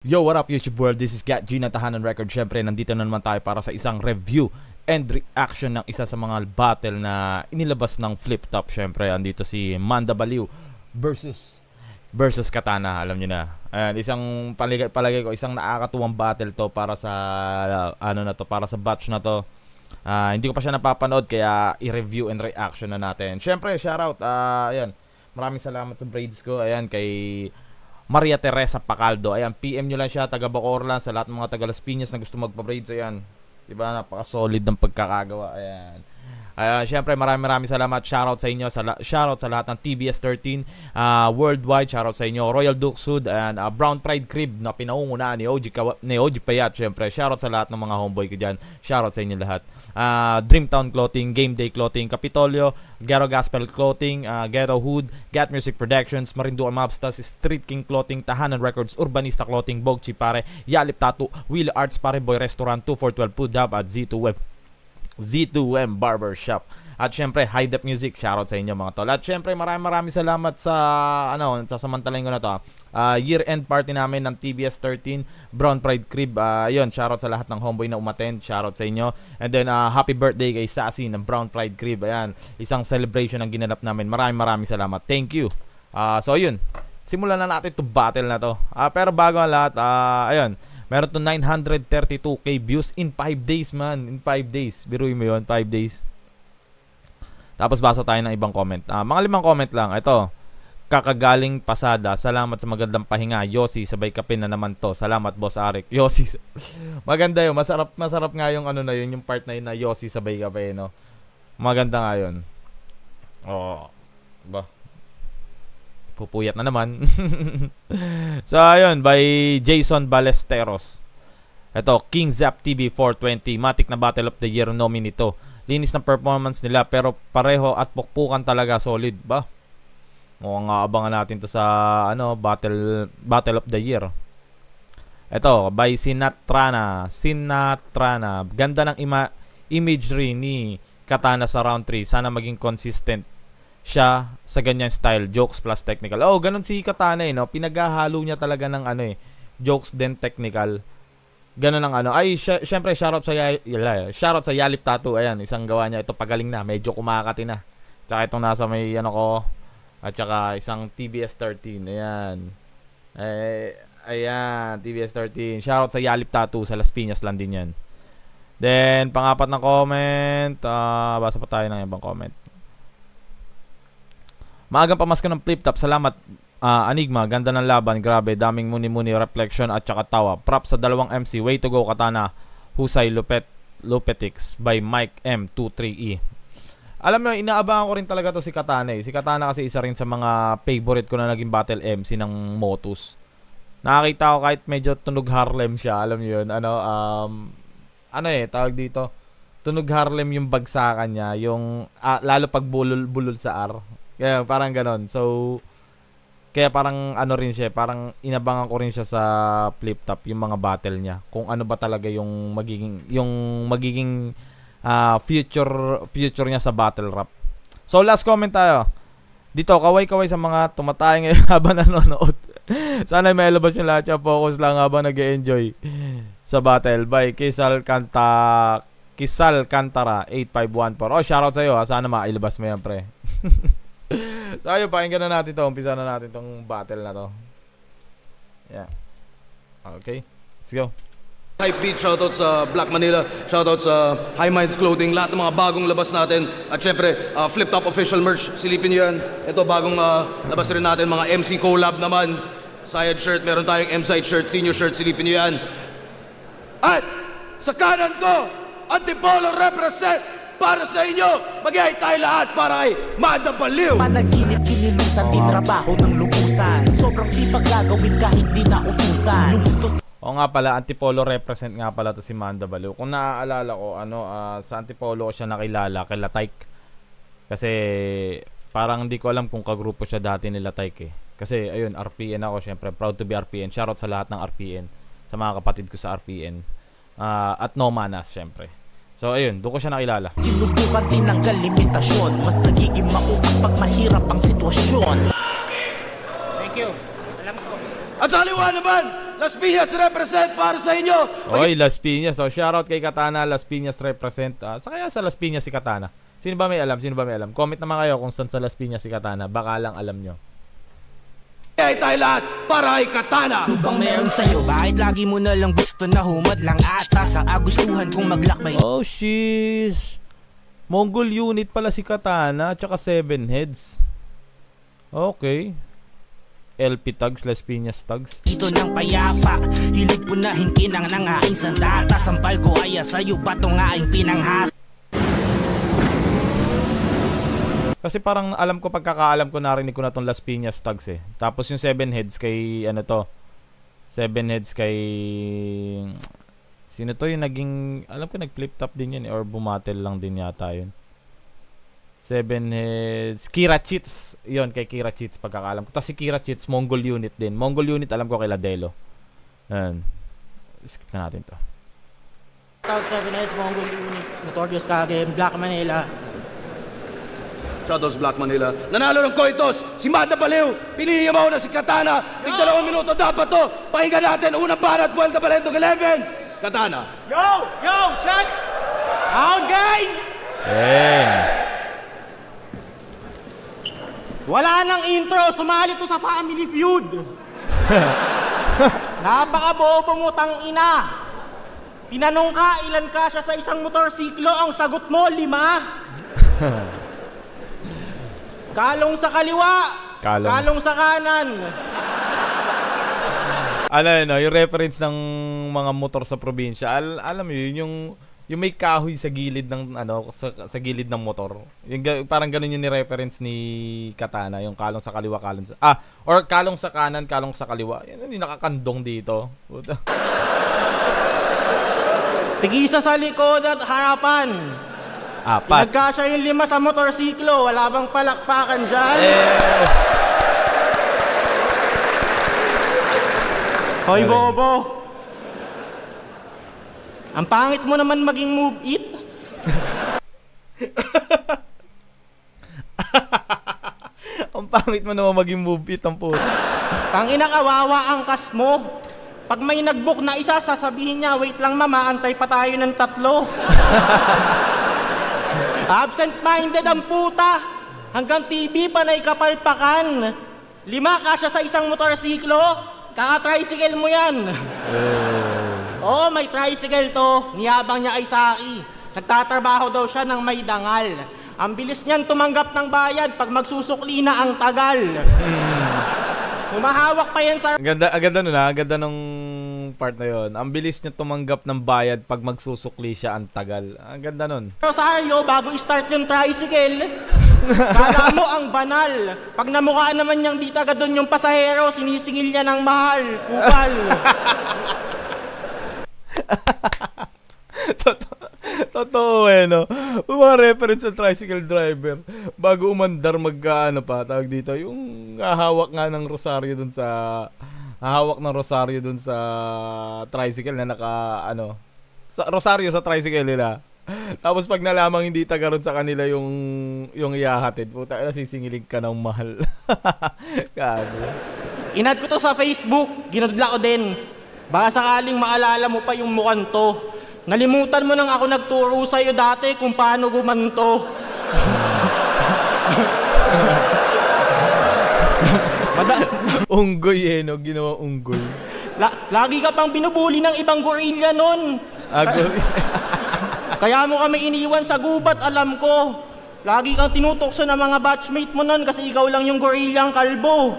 Yo, what up YouTube world? This is Gat G na Tahanan Record. Syempre, nandito na naman tayo para sa isang review and reaction ng isa sa mga battle na inilabas ng Flip Top. Syempre, andito si Manda Baliw versus Katana. Alam nyo na. Isang palagay ko, isang nakakatuwang battle to para sa para sa batch na to. Hindi ko pa siya napapanood kaya i-review and reaction na natin. Syempre, shoutout. Ayan. Maraming salamat sa braids ko. Ayan, kay Maria Teresa Pacaldo. Ayan, PM nyo lang siya, taga Bacoor lang, sa lahat ng mga taga Las Piñas na gusto magpa-braids. Ayan, diba, napaka-solid ng pagkakagawa. Ayan. Siyempre, maraming salamat. Shoutout sa inyo. Shoutout sa lahat ng TBS 13 worldwide. Shoutout sa inyo. Royal Duke Sud and Brown Pride Crib na pinaungunahan ni OG Payat. Siyempre, shoutout sa lahat ng mga homeboy ko dyan. Shoutout sa inyo lahat. Dreamtown Clothing, Game Day Clothing, Capitolio, Ghetto Gospel Clothing, Ghetto Hood, Gat Music Productions, Marinduque Mobsters, Street King Clothing, Tahanan Records, Urbanista Clothing, Bogchi pare, Yalip Tattoo, Willie Arts pare, Boy Restaurant, 2412 Food Hub at Z2M Barbershop. At syempre, High Dep Music, shoutout sa inyo mga tol. At syempre, maraming salamat sa sasamantalain ko na to. Year-end party namin ng TBS 13, Brown Pride Crib. Yun, shoutout sa lahat ng homeboy na umattend, shoutout sa inyo. And then, happy birthday kay Sassy ng Brown Pride Crib. Ayan, isang celebration ang ginanap namin. Maraming salamat. Thank you. So, yun. Simulan na natin to battle na to. Pero bago ang lahat, ayun. Meron to 932k views in 5 days, man. In 5 days. Biruin mo yun, 5 days. Tapos basa tayo ng ibang comment. Mga 5 comment lang. Ito. Kakagaling pasada. Salamat sa magandang pahinga. Yossi, sabay kape na naman to. Salamat, Boss Arik. Yossi. Maganda yun. Masarap nga yung ano na yun. Yung part na yun na Yossi, sabay kape, no? Maganda nga yun. Ba? Pupuyat na naman. So ayun, by Jason Balesteros. Ito, King Zap TV 420, matik na Battle of the Year nominee to. Linis ng performance nila pero pareho at pukpukan talaga, solid ba? Mukhang abangan natin to sa Battle of the Year. Ito, by Sinatrana. Ganda ng imagery ni Katana sa round 3. Sana maging consistent siya sa ganyang style, jokes plus technical. Ganun si Katana no? Pinaghahalo niya talaga ng jokes then technical. Ganun ang syempre shoutout sa Yalip Tattoo. Ayan, isang gawa niya ito, pagaling na, medyo kumakati na. Tsaka itong nasa may ko, at tsaka isang TBS 13. Ayan. Ayan, TBS 13. Shoutout sa Yalip Tattoo, sa Las Piñas lang din yan. Then, pangapat na comment, basa pa tayo ng ibang comment. Maagang pamasko ng Flip Top. Salamat, Enigma. Ganda ng laban. Grabe. Daming muni-muni, reflection at saka tawa. Props sa dalawang MC. Way to go, Katana. Husay Lupetix by Mike M23E. Alam mo, inaabangan ko rin talaga to si Katana. Si Katana kasi isa rin sa mga favorite ko na naging battle MC ng Motus. Nakakita ko kahit medyo tunog Harlem siya. Alam niyo yun. Tawag dito. Tunog Harlem yung bagsakan niya. Yung, lalo pag bulol sa R. Kaya parang ganon. So, kaya parang rin siya, parang inabangan ko rin siya sa Flip Top, yung mga battle niya. Kung ano ba talaga yung magiging future niya sa battle rap. So, last comment tayo. Dito, kaway-kaway sa mga tumatay ngayon habang nanonood. Sana may labas yung lahat siya. Focus lang habang nag-enjoy sa battle. By Kisal Cantara 8514. Shoutout sa'yo. Sana mailabas mo yan, pre. So ayun, pakinggan na natin to. Umpisa na natin tong battle na to. Yeah. Okay, let's go. Hype Beat, shoutout sa Black Manila, shoutout sa High Minds Clothing, lahat ng mga bagong labas natin. At syempre, Flip Top official merch, silipin nyo yan. Ito, bagong labas rin natin, mga MC collab naman. Side shirt, meron tayong M-side shirt, senior shirt, silipin nyo yan. At sa kanan ko, Antipolo represent. Para sa inyo, mag-iay tayo lahat para kay Manda Baliw. Panaginip, kinilusan, tinrabaho ng lubusan. Sobrang sipag gagawin kahit di na utusan. Yung gusto nga pala, Antipolo represent nga pala to si Manda Baliw. Kung naaalala ko, sa Antipolo ko siya nakilala kay Lataik. Kasi parang hindi ko alam kung kagrupo siya dati ni Lataik eh. Kasi ayun, RPN ako syempre, proud to be RPN. Shoutout sa lahat ng RPN, sa mga kapatid ko sa RPN. At No Manas syempre. So ayun, doon ko siya nakilala. Sinubukan din ng kalimitasyon, mas nagiging maukap pag mahirap ang sitwasyon. Thank you. Alam ko. At sa kaliwa naman, Las Piñas represent para sa inyo. Oy, Las Piñas. So, shoutout kay Katana. Las Piñas represent. Sa kaya sa Las Piñas si Katana? Sino ba may alam? Sino ba may alam? Comment naman kayo kung saan sa Las Piñas si Katana. Baka lang alam nyo. Ay tayo lahat para ay Katana. Ano bang meron sa'yo? Bakit lagi mo na lang gusto na humad lang atas? Ang agustuhan kong maglakbay. Oh, sheesh. Mongol unit pala si Katana. Tsaka 7 heads. Okay. LP tags, Las Piñas tags. Ito ng payapa, hilig po na hinkinang nangaing sandata. Sampal ko ay sa'yo, bato nga ang pinanghas. Kasi parang alam ko, pagkakaalam ko, narinig ko na tong Las Piñas tags eh. Tapos yung 7 heads kay, ano to? 7 heads kay... Sino to yung naging... Alam ko nag-flip top din yun eh, or bumatel lang din yata yun. 7 heads... Kira Cheats. Yun, kay Kira Cheats pagkakaalam ko. Tapos si Kira Cheats, Mongol unit din. Mongol unit alam ko kay Ladelo. Ayan. Skip na natin to. 7 heads, Mongol unit, Notorious Kage, Black Manila. Shadows Black Manila. Nanalo ng Coitos, si Manda Baliw. Pilihin mo na si Katana. Tig 2 minuto dapat to. Pakinggan natin. Unang banat, Vuelta Balentong 11. Katana. Yo! Check! Round game! Wala nang intro, sumali to sa Family Feud. Napaka-bobo mo, tang ina. Tinanong ka, ilan ka siya sa isang motorsiklo? Ang sagot mo, 5. Kalong sa kaliwa, kalong sa kanan. Ano yun, yung reference ng mga motor sa probinsya. Alam mo yun, yung may kahoy sa gilid ng ano, sa gilid ng motor. Yung parang ganun yung ni-reference ni Katana, yung kalong sa kaliwa, kalong sa or kalong sa kanan, kalong sa kaliwa. Yan yung nakakandong dito. Puta. Tigisa sa likod at harapan. 4. Nagkasya yung 5 sa motorsiklo. Wala bang palakpakan dyan? Hoy, bobo! Ang pangit mo naman maging move it. Ang pangit mo naman maging move it, ang puto. Tangina, kawawa ang kas mo. Pag may nag-book na isa, sasabihin niya, wait lang mama, antay pa tayo ng 3. Absent-minded ang puta. Hanggang TV pa na ikapalpakan. 5 kasya sa isang motorsiklo. Kaka-tricycle mo yan. Oo, may tricycle to. Niyabang niya ay Saki. Nagtatrabaho daw siya ng may dangal. Ang bilis niyan tumanggap ng bayad pag magsusukli na ang tagal. Humahawak pa yan sa... Ang ganda nung part na yon. Ang bilis niya tumanggap ng bayad pag magsusukli siya ang tagal. Ang ganda nun. Rosario, bago i-start yung tricycle, kala mo ang banal. Pag namukha naman niyang di taga doon yung pasahero, sinisingil niya ng mahal. Kupal. Totoo no? Mga reference sa tricycle driver. Bago umandar magkaano pa, tawag dito, yung hahawak nga ng rosaryo dun sa... Hahawak ng rosaryo dun sa tricycle na rosaryo sa tricycle nila. Tapos pag nalamang hindi taga ron sa kanila yung ihahatid, puta, sisingilin ka ng mahal. Kasi Inad ko to sa Facebook, ginudla ko din. Baka sakaling maalala mo pa yung mukhang to. Nalimutan mo nang ako nagturo sa'yo dati kung paano gumanto. Unggoy no? Ginawa unggoy. Lagi ka pang binubuli ng ibang gorilla nun. Kaya mo kami iniwan sa gubat, alam ko. Lagi kang tinutokso ng mga batchmate mo nun kasi ikaw lang yung gorillang kalbo.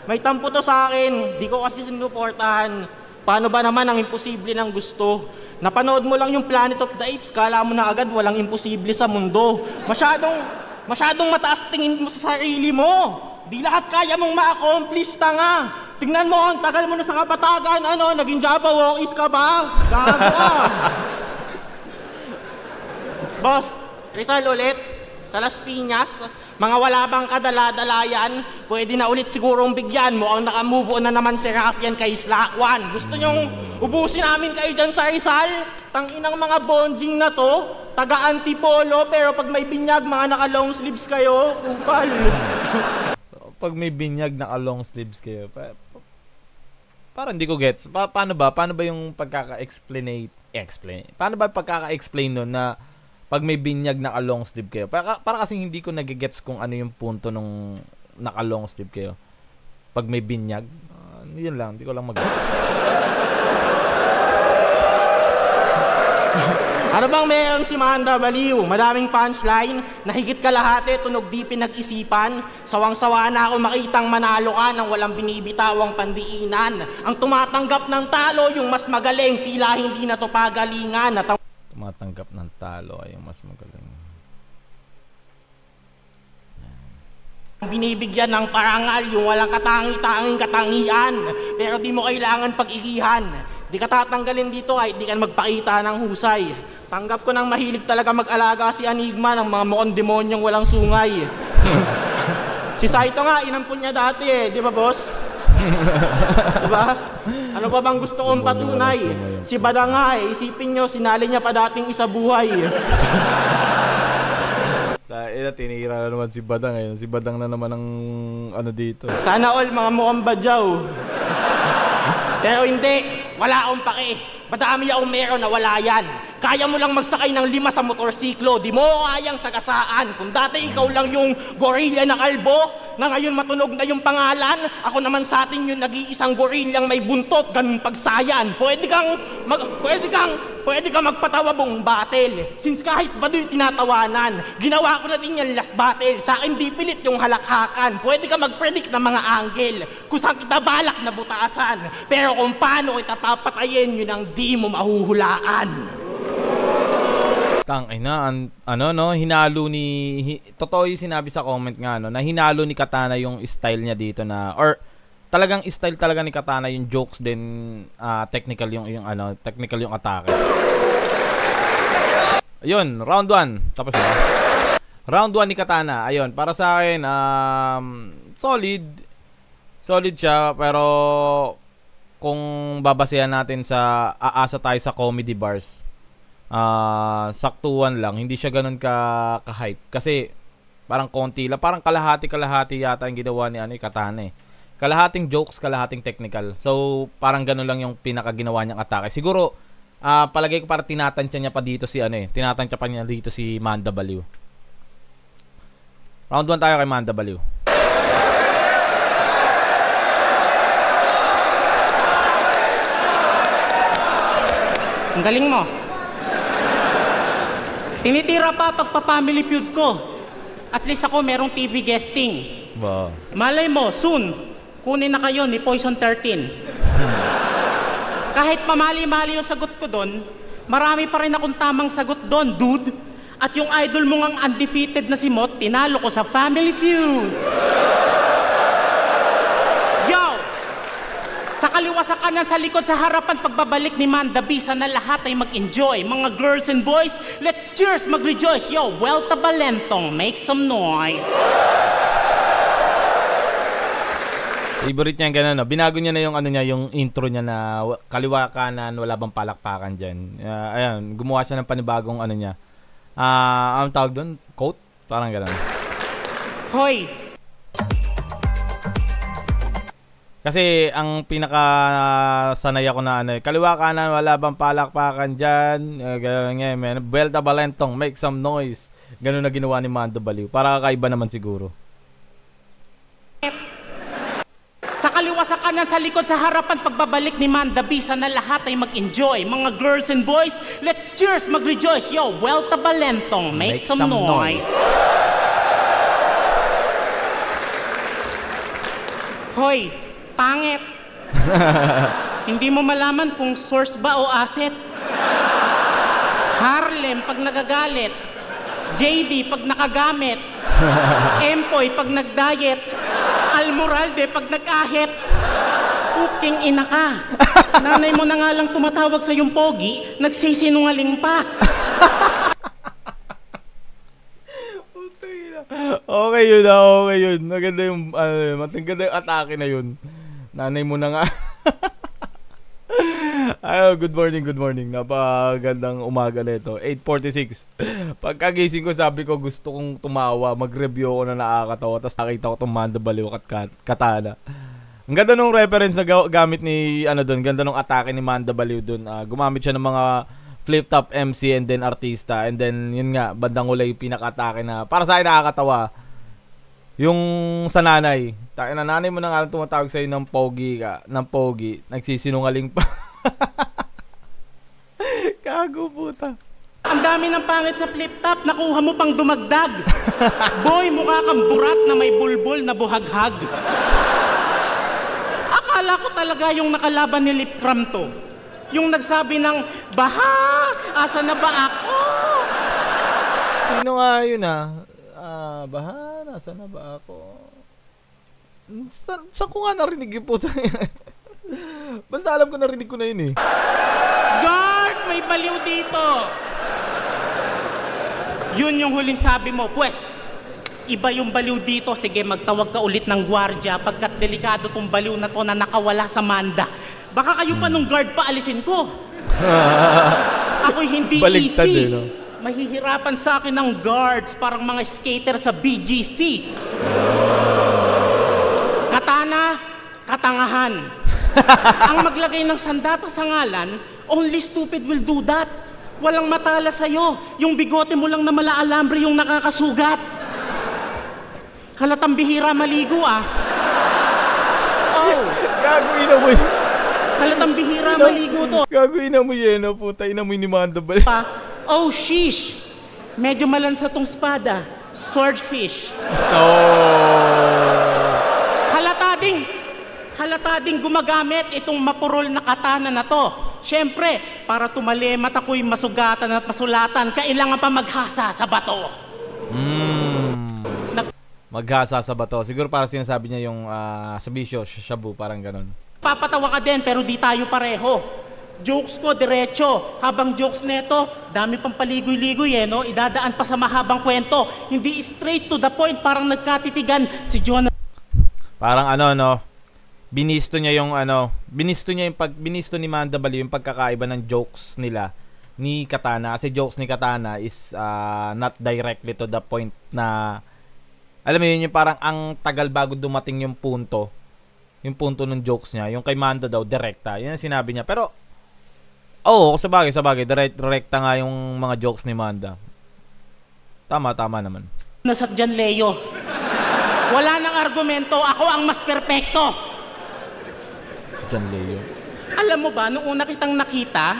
May tampo to sa akin, di ko kasi sinuportahan. Paano ba naman ang imposible ng gusto? Napanood mo lang yung Planet of the Apes, kala mo na agad walang imposible sa mundo. Masyadong mataas tingin mo sa sarili mo. Di lahat kaya mong ma-accomplish, tanga. Tingnan mo, ang tagal mo na sa kapatagan, naging Jabberwockies ka ba? Gago ka. Boss, Rizal ulit, sa Las Piñas, mga wala bang kadala-dalayan, pwede na ulit sigurong bigyan mo ang nakamove on na naman si Rafian kay Slakwan. Gusto nyong ubusin namin kayo dyan sa Rizal? Tanginang mga bonjing na to, taga-antipolo, pero pag may binyag, mga naka-long sleeves kayo, kupal. Pag may binyag, naka-long sleeves kayo. parang hindi ko gets. Paano ba? Paano ba yung pagkaka-explain? Paano ba pagkaka-explain nun na pag may binyag na long sleeve kayo? Para kasi hindi ko nagigets kung ano yung punto nung naka-long sleeve kayo. Pag may binyag, yun lang, hindi ko lang mag-gets. Ano bang meron si Manda Baliw? Madaming punchline, nahigit kalahati, tunog di pinag-isipan. Sawang-sawa na ako makitang manalo ka nang walang binibitawang pandiinan. Ang tumatanggap ng talo, yung mas magaling, tila hindi na to pagalingan. Tumatanggap ng talo ay yung mas magaling. Binibigyan ng parangal, yung walang katangi-tanging katangian. Pero di mo kailangan pag-irihan. Di ka tatanggalin dito ay di ka magpakita ng husay. Tanggap ko nang mahilig talaga mag-alaga si Enigma ng mga mukhang demonyong walang sungay. Si Saito nga, inampun niya dati di ba boss? Di ba? Ano pa bang gusto kong patunay? Si Bada nga isipin nyo, sinali niya pa dating isa buhay. Tinira na naman si Badang ngayon. Si Badang na naman ang ano dito. Sana all mga mukhang badyaw. Pero hindi, wala akong pake. Madami akong meron na wala yan. Kaya mo lang magsakay ng 5 sa motorsiklo, di mo kayang sagasaan. Kung dati ikaw lang yung gorilla na kalbo, na ngayon matunog na yung pangalan, ako naman sa atin yung nag-iisang gorillang may buntot, ganun pagsayan. Pwede kang magpatawa buong battle. Since kahit baduy tinatawanan, ginawa ko na din yung last battle. Sa akin di pilit yung halakhakan. Pwede ka mag-predict ng mga angle, kung saan kita balak na butasan. Pero kung paano kita tapatayin, yun ang di mo mahuhulaan. Hinalo ni totoo yung sinabi sa comment nga na hinalo ni Katana yung style niya dito na or talagang style talaga ni Katana yung jokes din technical yung technical yung atake. Ayun, round 1 tapos na. Round 1 ni Katana. Ayun, para sa akin solid siya pero kung babasehan natin sa aasa tayo sa comedy bars, saktuan lang, hindi siya ganun ka-hype kasi parang konti lang, parang kalahati yata yung ginawa ni Katana. Kalahating jokes, kalahating technical. So parang ganun lang yung pinakaginawa niyang atake. Siguro palagay ko para tinatansya niya pa dito si tinatansya pa niya dito si Manda Baliw. Round 1 tayo kay Manda Baliw. Ang galing mo. Tinitira pa pagpa-family feud ko. At least ako merong TV guesting. Wow. Malay mo, soon, kunin na kayo ni Poison 13. Kahit pamali-mali yung sagot ko doon, marami pa rin akong tamang sagot doon, dude. At yung idol mo ngang undefeated na si Mot, tinalo ko sa family feud. Sa kaliwa, sa kanan, sa likod, sa harapan, pagbabalik ni Manda B, sana lahat ay mag-enjoy. Mga girls and boys, let's cheers, mag-rejoice. Yo, Vuelta Balentong, make some noise. Favorite niya ganun, no? Binago niya na yung yung intro niya na kaliwa kanan, wala bang palakpakan diyan. Ayan, gumawa siya ng panibagong niya. Anong tawag doon? Quote? Parang ganun. Hoy, kasi ang pinaka sanay ako na kaliwa kanan, wala bang palakpakan diyan. Ganun nga, man. Vuelta Balentong, make some noise. Ganun na ginawa ni Manda Baliw. Para kakaiba naman siguro. sa kaliwa, sa kanan, sa likod, sa harapan, pagbabalik ni Manda B, sana lahat ay mag-enjoy. Mga girls and boys, let's cheers, mag-rejoice. Yo, Vuelta Balentong, make some noise. Hoy, pangit. Hindi mo malaman kung source ba o asset. Harlem pag nagagalit. JD pag nakagamit. Empoy pag nagdiet. Almoralde pag nag-ahit. Puking ina ka. Nanay mo na nga lang tumatawag sa yung pogi, nagsisinungaling pa. Okay yun. Maganda yung maganda yung atake na yun. Nanay mo na nga. Good morning. Napagandang umaga nito. 8:46. Pagkagising ko, sabi ko gusto kong tumawa, mag-review ako na nakakatawa. Tapos nakita ko itong Manda Baliw at Katana. Ang ganda nung reference na gamit ni ano doon, ganda nung atake ni Manda Baliw doon. Gumamit siya ng mga flip top MC and then artista, and then yun nga bandang huli yung pinaka-atake na para sa akin nakakatawa. Yung sa nanay. Nanay mo na nga tumatawag sa'yo ng pogi ka, ng pogi, nagsisinungaling pa. Gago puta. Ang dami ng pangit sa flip top, nakuha mo pang dumagdag. Boy, mukha kang burat na may bulbul na buhaghag. Akala ko talaga yung nakalaban ni Lip Cram to. Yung nagsabi ng, baha, asa na ba ako? Sino nga yun baha, asa na ba ako? Saan ko nga narinig yung puta yan? Basta alam ko narinig ko na yun eh. Guard, may baliw dito. Yun yung huling sabi mo. Pwes, iba yung baliw dito. Sige, magtawag ka ulit ng gwardya pagkat delikado tong baliw na to na nakawala sa Manda. Baka kayo pa nung guard pa alisin ko. Ako'y hindi Baligtad easy. no? Mahihirapan sa akin ng guards parang mga skater sa BGC. Katana, katangahan. Ang maglagay ng sandata sa ngalan, only stupid will do that. Walang matala sa'yo. Yung bigote mo lang na malaalambre yung nakakasugat. Halatang bihira maligo Oh! Gagawin na mo yun. Halatang bihira maligo to. Gagawin na mo yun, puta. Inamoy ni Manda Baliw. Oh, sheesh. Medyo malansa tong espada. Swordfish. Halata ding gumagamit itong mapurol na katana na to. Siyempre, para tumalimat ako'y masugatan at masulatan, kailangan pa maghasa sa bato. Maghasa sa bato. Siguro para sinasabi niya yung sa bisyo, shabu, parang ganun. Papatawa ka din, pero di tayo pareho. Jokes ko, diretso. Habang jokes neto, dami pang paligoy-ligoy no? Idadaan pa sa mahabang kwento. Hindi straight to the point, parang nagkatitigan si Jonah. Parang binisto niya yung binisto ni Manda Baliw yung pagkakaiba ng jokes nila ni Katana. Kasi jokes ni Katana is not directly to the point na, alam mo yun, yung parang ang tagal bago dumating yung punto ng jokes niya. Yung kay Manda daw, direkta. Yun ang sinabi niya. Pero, sa bagay, direkta nga yung mga jokes ni Manda. Tama naman. Nasa dyan, Leo. Wala nang argumento, ako ang mas perpekto. Dyan, Leo. Alam mo ba, nung una kitang nakita,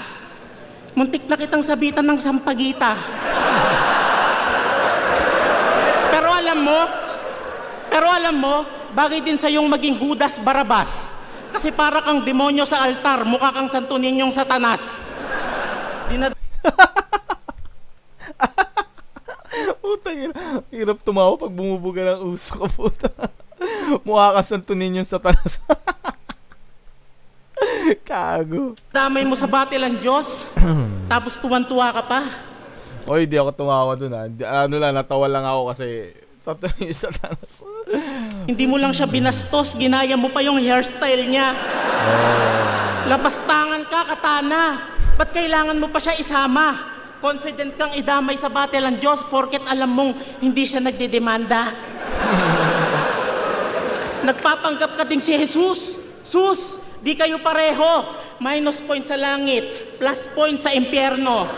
muntik na kitang sabitan ng sampagita. Pero alam mo, bagay din sa yung maging Judas Barabas. Kasi para kang demonyo sa altar, mukha kang Santo Niñong Satanas. Puta, hirap tumawa pag bumubuga ng uso ko, puta. Mukha kang Santo Niñong Satanas. Kago. Damay mo sa batil ang Diyos, tapos tuwan-tuwa ka pa. Oy, di ako tumawa dun natawa lang ako kasi Santo Niñong Satanas. Hindi mo lang siya binastos, ginaya mo pa yung hairstyle niya. Lapastangan ka, Katana. Ba't kailangan mo pa siya isama? Confident kang idamay sa batil ang Diyos porket alam mong hindi siya nagdedemanda. Nagpapanggap ka ding si Jesus. Sus, di kayo pareho. Minus point sa langit, plus point sa impyerno.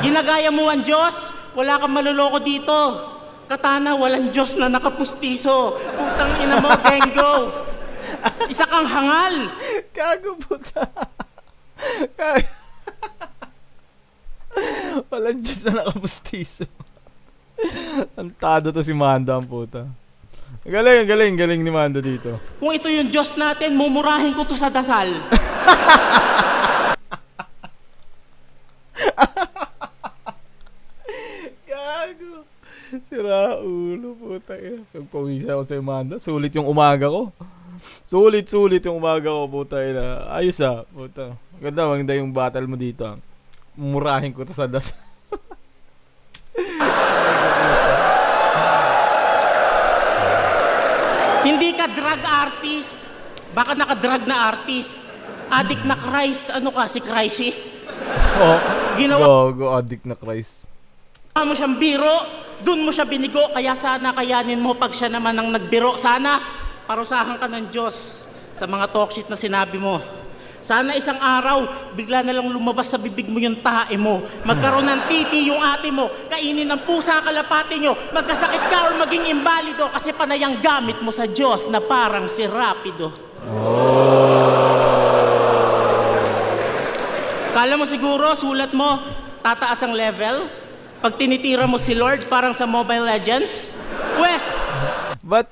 Ginagaya mo ang Diyos, wala kang maluloko dito. Katana, walang Diyos na nakapustiso. Putang ina mo, Dengo. Isa kang hangal. Kago, puta. Walang Diyos na nakapustiso. Antado to si Manda, ang puta. Galing ni Manda dito. Kung ito yung Diyos natin, mumurahin ko to sa dasal. Gago. Sira ulo, puta. Pagpawisa ako sa Manda. Sulit yung umaga ko. Sulit yung umaga ko, puta. Ayos puta. Maganda yung battle mo dito. Mumurahin ko to sa dasal. Hindi ka drug artist. Baka naka-drug na artist. Addict na Christ. Ano ka, si Crisis? Ginawa addict na Christ. Mo siyang biro, dun mo siya binigo, kaya sana kayanin mo pag siya naman ang nagbiro. Sana, parusahan ka ng Diyos. sa mga talk shit na sinabi mo. Sana isang araw, bigla na lang lumabas sa bibig mo yung tae mo. Magkaroon ng titi yung ate mo. Kainin ng pusa kalapati nyo. Magkasakit ka or maging imbalido kasi panayang gamit mo sa Diyos na parang si Rapido. Kala mo siguro, sulat mo, tataas ang level? Pag tinitira mo si Lord parang sa Mobile Legends? Pwes! But,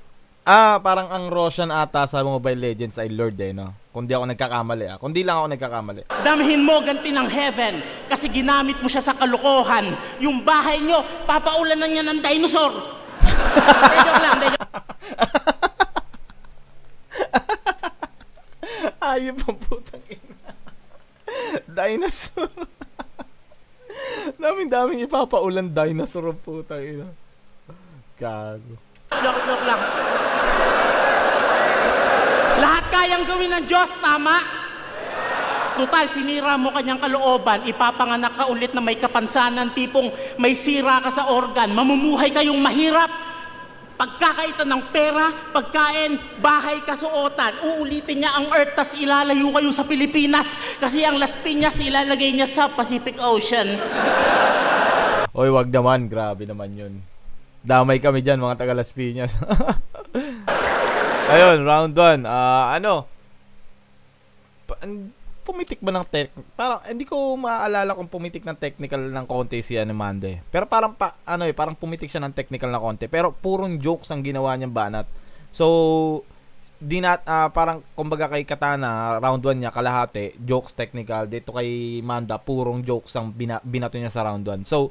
parang ang Roshan ata sa Mobile Legends ay Lord no? Kung di ako nagkakamali Kung di lang ako nagkakamali. Damhin mo ganti ng heaven kasi ginamit mo siya sa kalokohan. Yung bahay nyo, papaulanan niya ng dinosaur. Joke lang, Ayop ang putang ina. Dinosaur. Daming ipapaulan dinosaur ang putang ina. Gago. Joke lang. Lahat kayang gawin ng Diyos, tama? Total, sinira mo kanyang kalooban, ipapanganak ka ulit na may kapansanan, tipong may sira ka sa organ, mamumuhay kayong mahirap. Pagkakaitan ng pera, pagkain, bahay, kasuotan, uulitin niya ang Earth, tas ilalayo kayo sa Pilipinas kasi ang Las Piñas ilalagay niya sa Pacific Ocean. Oy, wag naman, grabe naman yun. Damay kami dyan, mga taga Las Piñas. Ayun, round 1. Pumitik ba ng parang hindi ko maalala kung pumitik ng technical ng konti si Amanda eh. Pero parang parang pumitik siya ng technical na konti. Pero purong jokes ang ginawa niyang banat. So parang kumbaga kay Katana, round 1 niya kalahati, jokes technical. Dito kay Manda, purong jokes ang binato niya sa round 1. So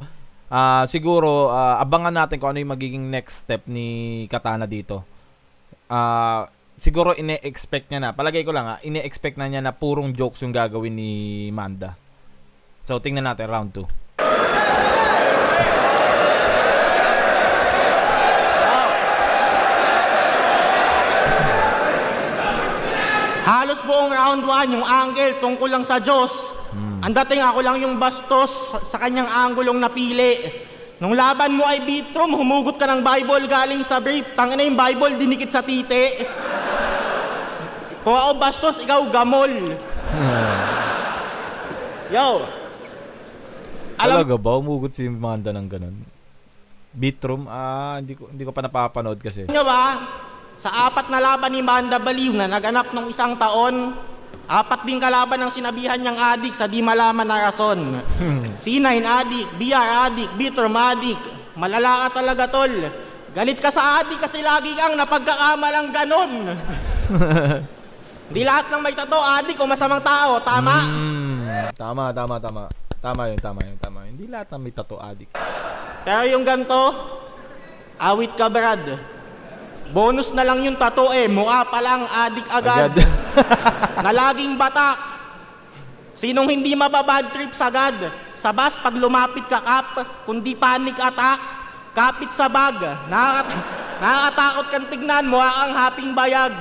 siguro abangan natin kung ano yung magiging next step ni Katana dito. Siguro ine-expect niya na, palagay ko lang ine-expect na niya na purong jokes yung gagawin ni Manda. So tingnan natin round 2. Halos buong round 1 yung angle tungkol lang sa Diyos. Ang dating ako lang yung bastos sa kanyang anggulong napili. Nung laban mo ay Bitrom, humugot ka ng Bible galing sa brief. Tangina yung Bible, dinikit sa titi. Kung ako bastos, ikaw gamol. Yo. Talaga ba? Humugot si Manda ng ganun? Bitrom? Hindi ko pa napapanood kasi. Nyo ba? Sa 4 na laban ni Manda Baliw na naganap ng 1 taon, 4 din kalaban ang sinabihan niyang adik sa di malaman na rason. C9 adik, BR adik, Bitrom adik. Malala ka talaga tol. Galit ka sa adik kasi lagi kang napagkakamalang ganon. Di lahat ng may tato adik o masamang tao, tama? Tama. Tama yun. Hindi lahat ng may tato adik. Pero yung ganto, awit ka Brad. Bonus na lang yung tato mukha pa lang adik agad. Na laging batak. Sinong hindi mababad trips agad? Sa bus pag lumapit ka kap, kundi panic attack, kapit sa bag. Nakakatakot kang tignan, mukha kang haping bayag.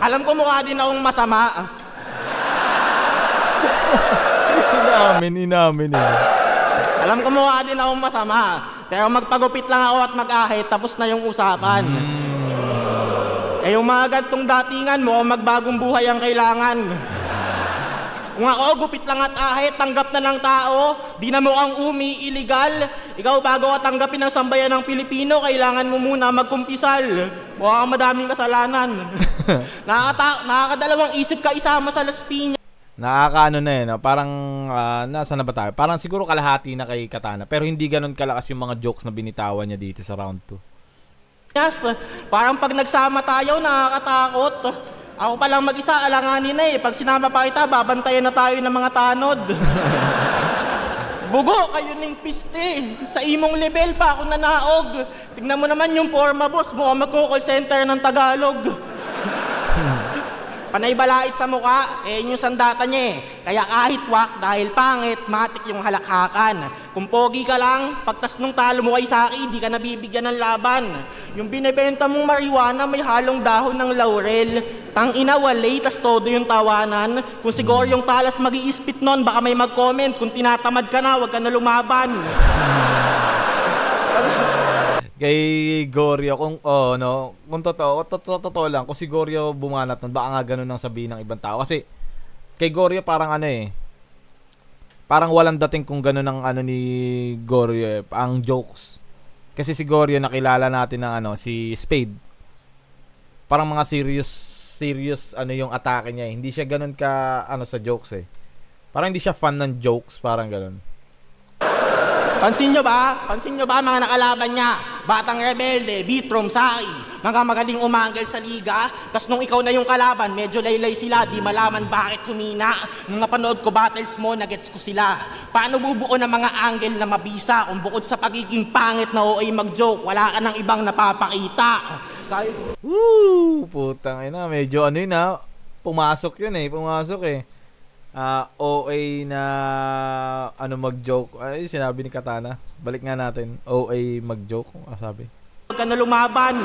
Alam ko mukha din akong masama. Inamin Alam ko mukha din akong masama. Pero magpagupit lang ako at mag-ahit, tapos na yung usapan. Yung mga gantong datingan mo, magbagong buhay ang kailangan. Kung ako, gupit lang at ahit, tanggap na ng tao, di na mo ang illegal. Ikaw, bago ka tanggapin ang sambayan ng Pilipino, kailangan mo muna magkumpisal. Mukha kang madaming kasalanan. Nakakadalawang isip ka isama sa Las Piñas. Nakakaano na no? Parang nasa na ba tayo? Parang siguro kalahati na kay Katana. Pero hindi ganun kalakas yung mga jokes na binitawan niya dito sa round 2. Yes, parang pag nagsama tayo, nakakatakot. Ako palang mag-isa, alanganin na Pag sinama pa kita, babantayan na tayo ng mga tanod. Bugo, kayo ning piste. Sa imong level pa ako nanaog. Tignan mo naman yung forma boss mo, magko-call center ng Tagalog. Panay balait sa mukha, yung sandata niya Kaya kahit wak, dahil pangit, matik yung halakhakan. Kung pogi ka lang, pagtas nung talo mo kay Saki, di ka nabibigyan ng laban. Yung binibenta mong marijuana, may halong dahon ng laurel. Tangina, walay, tas todo yung tawanan. Kung siguro yung talas mag-iispit nun, baka may mag-comment. Kung tinatamad ka na, wag ka na lumaban. Kay Goryo, kung totoo lang, kung si Goryo bumanat nun, baka nga ganun ang sabihin ng ibang tao. Kasi, kay Goryo parang parang walang dating kung ganun ang ni Goryo ang jokes. Kasi si Goryo, nakilala natin ng si Spade. Parang mga serious yung atake niya. Hindi siya ganun ka, sa jokes Parang hindi siya fan ng jokes, parang ganun. Pansin nyo ba mga nakalaban niya? Batang Rebelde, Bitrom, Sai, mga magaling umangel sa liga. Tas nung ikaw na yung kalaban, medyo laylay sila, di malaman bakit humina. Nung napanood ko battles mo, nagets ko sila. Paano bubuo ng mga angle na mabisa kung bukod sa pagiging pangit na OA mag-joke, wala ka ng ibang napapakita? Woo! Putang ina, medyo pumasok yun OA na mag-joke. Ay, sinabi ni Katana. Balik nga natin. OA mag-joke. Sabi. Huwag ka na lumaban.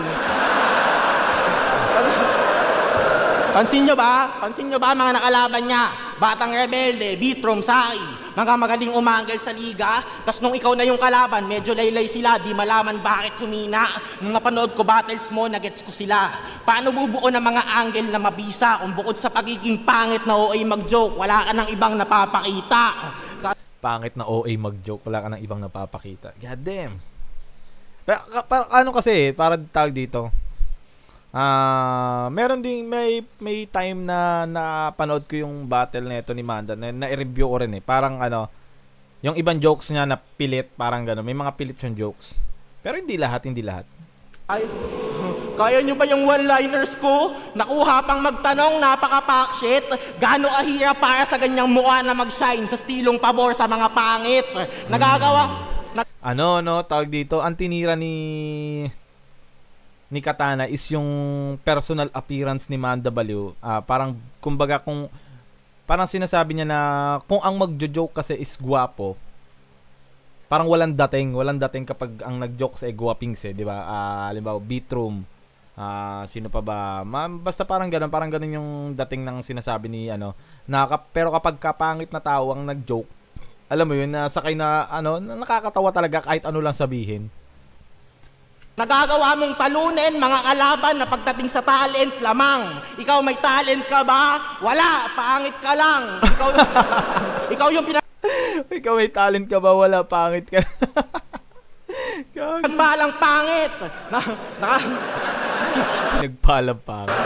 Pansin nyo ba mga nakalaban niya? Batang Rebelde, Bitrom, Sai, mga magaling umangel sa liga. Tas nung ikaw na yung kalaban, medyo laylay sila, di malaman bakit humina. Nung napanood ko battles mo, nagets ko sila. Paano bubuo ng mga angle na mabisa kung bukod sa pagiging pangit na OA mag-joke, wala ka ng ibang napapakita? Pangit na OA mag-joke, wala ka ng ibang napapakita. God damn. Pero kasi, para tawag dito, meron ding may time na napanood ko yung battle nito ni Manda na i-review ko rin parang yung ibang jokes niya na pilit, parang gano'n, may mga pilit yung jokes, pero hindi lahat. Ay, kaya nyo ba yung one-liners ko? Nakuha pang magtanong, napaka-packshit. Gano kahirap para sa ganyang mukha na mag-shine sa stilong pabor sa mga pangit? Nagagawa tawag dito, ang tinira ni Katana is yung personal appearance ni Manda Baliw. Parang kumbaga parang sinasabi niya na kung ang magjo-joke kasi is guwapo, parang walang dating kapag ang nag-joke sa guwapings di ba? Halimbawa Bitrom, sino pa ba? Basta parang ganun yung dating ng sinasabi ni pero kapag kapangit na tao ang nag-joke, alam mo yun, sakay na nakakatawa talaga kahit ano lang sabihin. Nagagawa mong talunin mga kalaban na pagdating sa talent lamang. Ikaw may talent ka ba? Wala, pangit ka lang. Ikaw yung Ikaw may talent ka ba? Wala, pangit ka. Nagpalang pangit. Nagpalang pangit.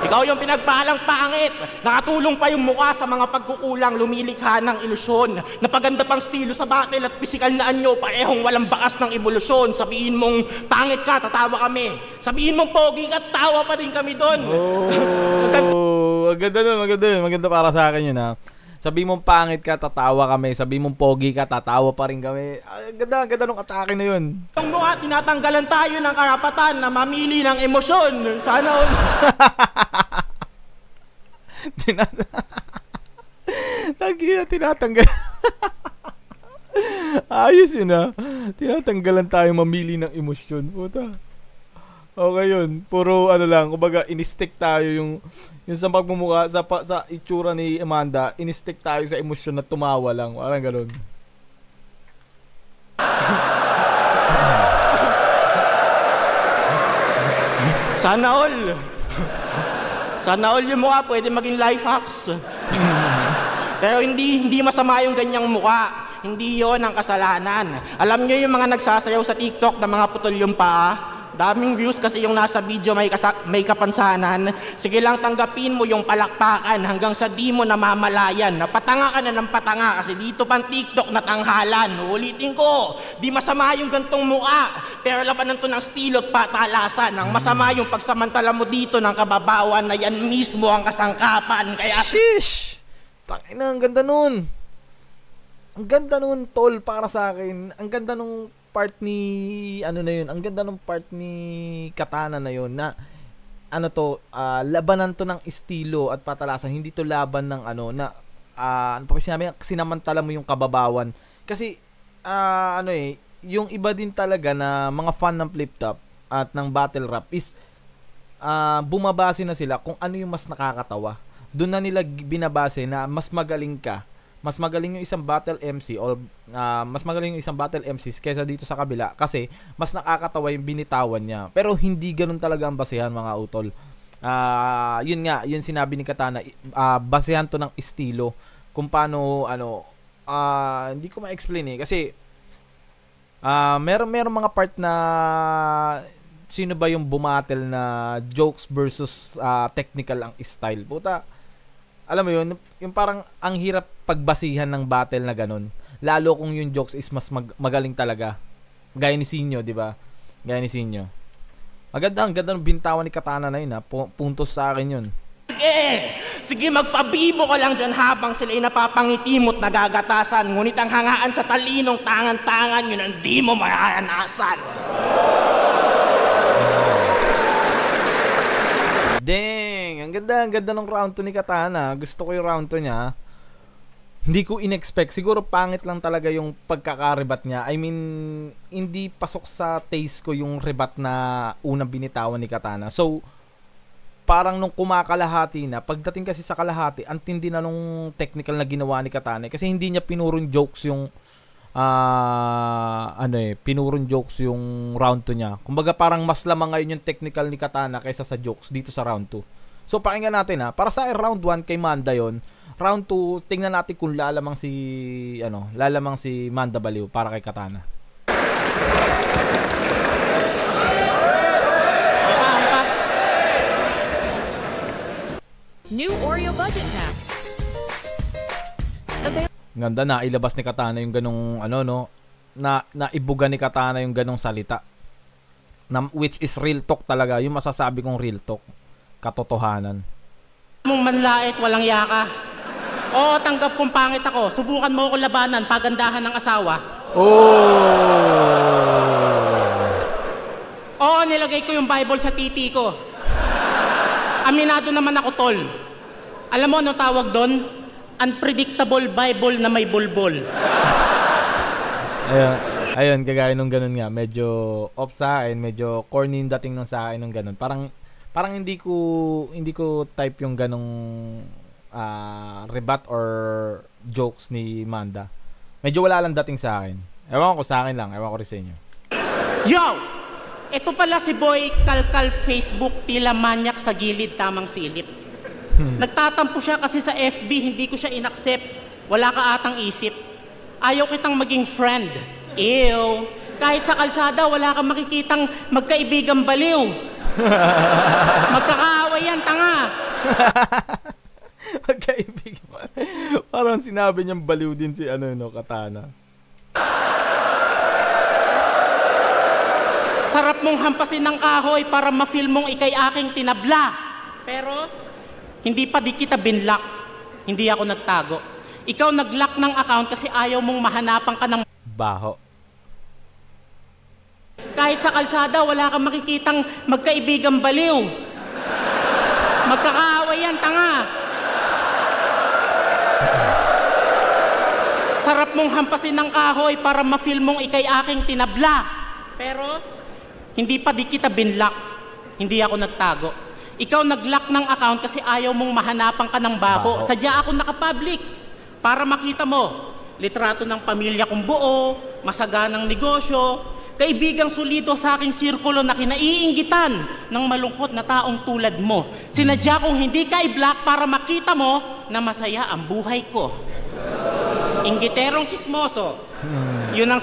Ikaw yung pinagpalang pangit. Nakatulong pa yung mukha sa mga pagkukulang, lumilikha ng ilusyon. Napaganda pang stilo sa battle at pisikal na anyo, parehong walang bakas ng ebolusyon. Sabihin mong pangit ka, tatawa kami. Sabihin mong pogi ka, tawa pa din kami doon. Maganda nun. Maganda para sa akin yun Sabihin mong pangit ka, tatawa kami. Sabihin mong pogi ka, tatawa pa rin kami. Ganda nung atake na yun. Ang mukha, tinatanggalan tayo ng karapatan na mamili ng emosyon. Sana tinatanggal. Ayos yun tinatanggalan tayo mamili ng emosyon. Puta. Okay yun. Puro kumbaga in-stick tayo yung sa pagmumukha, sa itsura ni Amanda, in-stick tayo sa emosyon na tumawa lang. Parang ganun. Sana all yung mukha pwede maging life hacks. Pero hindi masama yung ganyang mukha. Hindi yon ang kasalanan. Alam nyo yung mga nagsasayaw sa TikTok na mga putol yung paa? Daming views kasi yung nasa video may kapansanan. Sige lang tanggapin mo yung palakpakan hanggang sa di mo namamalayan. Napatanga ka na ng patanga kasi dito pang TikTok na tanghalan. Ulitin ko, di masama yung gantong mukha. Pero labanan to ng estilo at patalasan. Ang masama yung pagsamantala mo dito ng kababawan na yan mismo ang kasangkapan. Kaya shish! Tangina, ang ganda nun. Ang ganda nun, tol, para sa akin. Ang ganda nung part ni ang ganda ng part ni Katana na yun na labanan to ng estilo at patalasan, hindi to laban ng sinamantala mo yung kababawan kasi yung iba din talaga na mga fan ng flip top at ng battle rap is bumabase na sila kung ano yung mas nakakatawa. Doon na nila binabase na mas magaling ka mas magaling yung isang battle MC o mas magaling yung isang battle MC kaysa dito sa kabila kasi mas nakakatawa yung binitawan niya. Pero hindi ganun talaga ang basehan, mga utol. Yun nga, yun sinabi ni Katana, basehan to ng estilo kung paano hindi ko ma-explain kasi meron mga part na sino ba yung bumatel na jokes versus technical ang style. Puta, alam mo yun, yung parang ang hirap pagbasihan ng battle na ganun. Lalo kung yung jokes is mas magaling talaga. Gaya ni Sinyo, di ba? Gaya ni Sinyo. Ang ganda ng bintawan ni Katana na yun, puntos sa akin yun. Sige, magpabibo ka lang dyan habang sila'y napapangitimot nagagatasan. Ngunit ang hangaan sa talinong tangan-tangan, yun ang di mo maranasan. Dang! Ang ganda ng round 2 ni Katana. Gusto ko yung round 2 niya. Hindi ko in-expect. Siguro pangit lang talaga yung pagkakarebat niya. I mean, hindi pasok sa taste ko yung rebat na unang binitawan ni Katana. So, parang nung kumakalahati na, pagdating kasi sa kalahati, ang tindi na nung technical na ginawa ni Katana. Kasi hindi niya pinurong jokes yung pinurong jokes yung round 2 niya. Kumbaga parang mas lamang ngayon yung technical ni Katana kaysa sa jokes dito sa round 2. So pakinggan natin para sa round 1 kay Manda yon. Round 2 tingnan natin kung lalamang si Manda Baliw para kay Katana. New Oreo budget pack. Ganda na ilabas ni Katana yung ganong naibuga ni Katana yung ganong salita. Which is real talk talaga, yung masasabi kong real talk. Katotohanan. Mong manlait, walang yaka. Oo, tanggap kong pangit ako. Subukan mo ako labanan, pagandahan ng asawa. Oo, nilagay ko yung Bible sa titi ko. Aminado naman ako, tol. Alam mo ano tawag doon? Unpredictable Bible na may bulbol. Ayun, kagaya nung ganun nga. Medyo off sa akin, medyo corny yung dating nung sa akin nung ganun. Parang hindi ko type yung ganong rebat or jokes ni Manda. Medyo wala lang dating sa akin. Ewan ko sa akin lang, ewan ko rin sa inyo. Yo! Ito pala si Boy Kalkal Facebook, tila manyak sa gilid, tamang silip. Nagtatampo siya kasi sa FB, hindi ko siya inaccept. Wala ka atang isip. Ayaw kitang maging friend. Ew. Kahit sa kalsada, wala kang makikitang magkaibigang baliw. Magkakaaway yan, tanga. Magkaibigan. Parang sinabi niyang baliw din si Katana. Sarap mong hampasin ng kahoy para ma-feel mong ikay aking tinabla. Pero hindi pa di kita binlock. Hindi ako nagtago. Ikaw nag-lock ng account kasi ayaw mong mahanapan ka ng baho. Kahit sa kalsada, wala kang makikitang magkaibigang baliw. Magkakaaway yan, tanga. Sarap mong hampasin ng kahoy para ma-feel mong ikay aking tinabla. Pero hindi pa di kita binlock. Hindi ako nagtago. Ikaw nag-lock ng account kasi ayaw mong mahanapan ka ng baho. Sadya ako nakapublic para makita mo. Litrato ng pamilya kong buo, masaganang negosyo, kaibigang solido sa aking sirkulo na kinaiinggitan ng malungkot na taong tulad mo. Sinadya kong hindi ka i-block para makita mo na masaya ang buhay ko. Inggiterong chismoso. Yun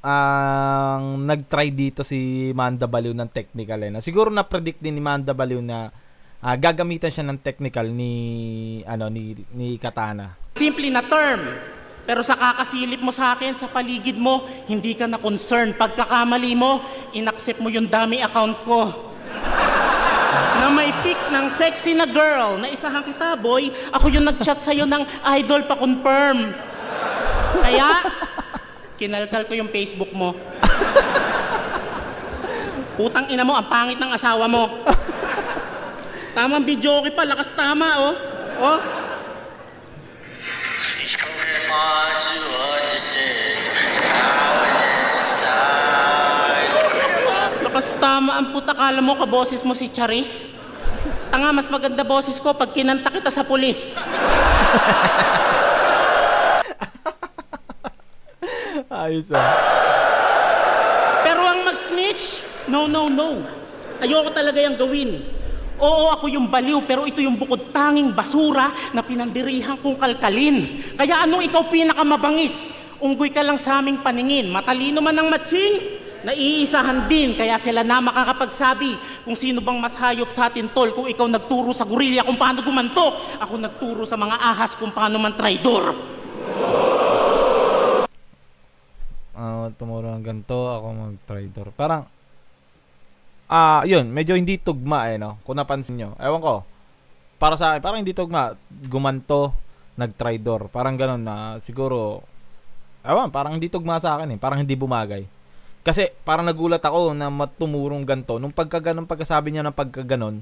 ang nag-try dito si Manda Baliw ng technical siguro na-predict din ni Manda Baliw na gagamitan siya ng technical ni Katana. Simple na term. Pero sa kakasilip mo sa akin, sa paligid mo, hindi ka na concern. Pagkakamali mo, inaccept mo yung dummy account ko. Na may pic ng sexy na girl na isahan kita, boy. Ako yung nag-chat sa'yo ng idol pa confirm. Kaya kinalkal ko yung Facebook mo. Putang ina mo, ang pangit ng asawa mo. Tamang video okay pa, lakas tama, oh. Oh. Lakas tama ang puta, kala mo kaboses mo si Charis. Tanga, mas maganda boses ko pag kinanta kita sa pulis. Ayos ah. Pero ang mag-snitch, no. Ayoko talaga yung gawin. Oo, ako yung baliw, pero ito yung bukod tanging basura na pinandirihan kong kalkalin. Kaya anong ikaw pinakamabangis? Unggoy ka lang sa aming paningin. Matalino man ang matching, naiisahan din. Kaya sila na makakapagsabi kung sino bang mas hayop sa atin, tol. Kung ikaw nagturo sa gorilla kung paano gumanto, ako nagturo sa mga ahas kung paano man traidor. Tumuro ng ganito, ako mag-traidor. Parang, yun, medyo hindi tugma no? Kung napansin nyo. Ewan ko. Para sa akin, parang hindi tugma. Gumanto, nag-traidor. Parang ganun na, siguro, parang hindi tugma sa akin Parang hindi bumagay. Kasi, parang nagulat ako na matumurong ganto. Nung pagkasabi niya ng pagkaganon,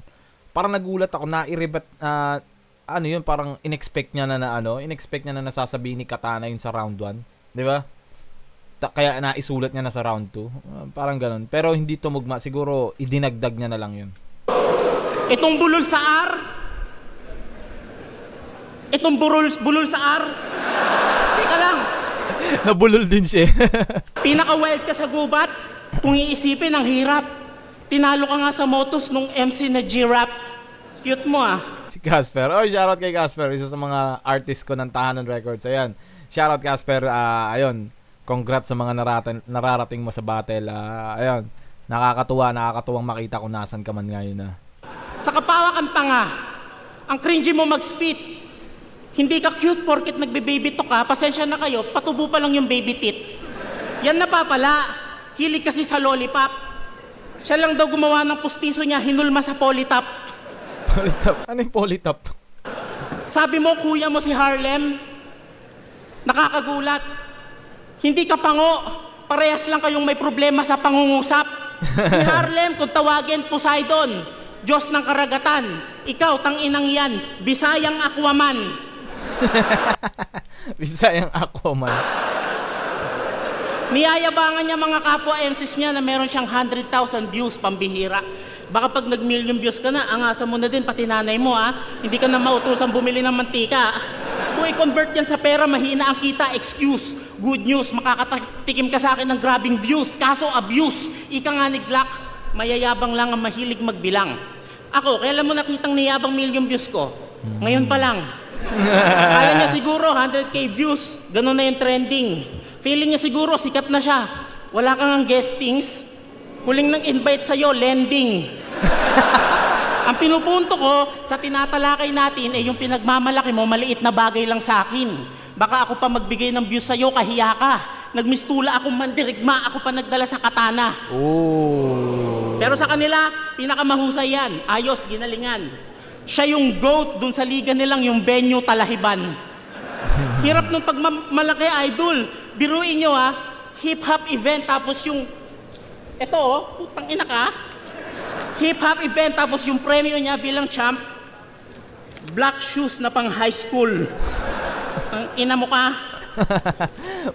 parang nagulat ako na i-rebat, parang in-expect niya na nasasabihin ni Katana yun sa round 1. Di ba? Kaya naisulat niya na sa round 2. Parang ganun. Pero hindi tumugma. Siguro, idinagdag niya na lang yun. Itong bulol sa R. Itong bulol sa R. Teka lang. Nabulol din siya. Pinaka-wild ka sa gubat. Kung iisipin, ang hirap. Tinalo ka nga sa motos nung MC na G-Rap. Cute mo Si Casper. Shoutout kay Casper. Isa sa mga artist ko ng Tahanan Records. Ayan. Shoutout Casper. Ayun. Congrats sa mga nararating mo sa battle. Ayun, nakakatuwang makita kung nasan ka man ngayon Sa kapawa kang tanga, ang cringy mo mag-spit. Hindi ka cute porket nagbe-baby talk ka, pasensya na kayo, patubo pa lang yung baby tit. Yan na pala, hilig kasi sa lollipop. Siya lang daw gumawa ng pustiso niya, hinulma sa polytop. Polytop? Ano yung polytop? Sabi mo, kuya mo si Harlem, nakakagulat. Hindi ka pango, parehas lang kayong may problema sa pangungusap. Si Harlem, kung tawagin Poseidon, Diyos ng karagatan. Ikaw, tanginang yan, Bisayang Aquaman. Bisayang Aquaman. Niyayabangan niya mga kapwa MCs niya na meron siyang 100,000 views, pambihira. Baka pag nag-million views ka na, angasan mo na din, pati nanay mo Hindi ka na mautusang bumili ng mantika. Kung i-convert yan sa pera, mahina ang kita, excuse. Good news, makakatikim ka sa akin ng grabing views. Kaso abuse, ika nga ni Glock, mayayabang lang ang mahilig magbilang. Ako, kailan mo nakitang niyabang million views ko? Ngayon pa lang. Kala niya siguro 100k views, ganun na yung trending. Feeling niya siguro sikat na siya. Wala kang ang guestings, huling nang invite sa'yo, lending. Ang pinupunto ko sa tinatalakay natin yung pinagmamalaki mo, maliit na bagay lang sa akin. Baka ako pa magbigay ng views sa'yo, kahiya ka. Nagmistula akong mandirigma, ako pa nagdala sa Katana. Pero sa kanila, pinakamahusay yan. Ayos, ginalingan. Siya yung GOAT dun sa liga nilang yung venue Talahiban. Hirap nung pagmalaki, idol. Biruin nyo hip-hop event, tapos yung, putang ina ka. Hip-hop event, tapos yung premyo niya bilang champ, black shoes na pang high school. Ang ina mo ka.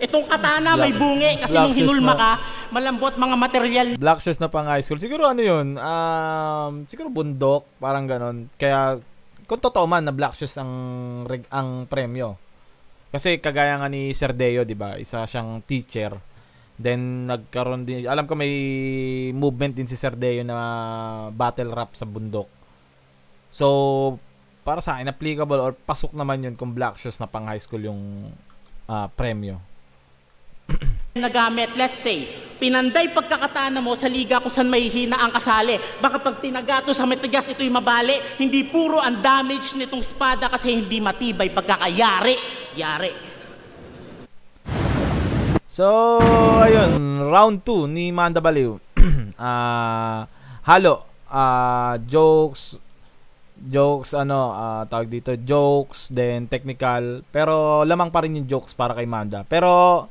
Itong Katana may bungi kasi nung hinulma ka, malambot mga material. Black shoes na pang high school. Siguro yun? Siguro bundok, parang ganon. Kaya, kung totoo man na black shoes ang premyo. Kasi kagaya nga ni Sir Deo, di ba? Isa siyang teacher. Then, nagkaroon din, alam ko may movement din si Sir Deo na battle rap sa bundok. So, para sa akin, applicable or pasok naman yun kung black shoes na pang high school yung premyo. Nagamit, let's say, pinanday pagkakatana mo sa liga kung saan mahihina ang kasali. Baka pag tinagato sa matigas, ito'y mabali. Hindi puro ang damage nitong espada kasi hindi matibay pagkakayari. Yari. So, ayun, round 2 ni Manda Baliw. Halo, jokes, tawag dito, jokes, then technical, pero lamang pa rin yung jokes para kay Manda. Pero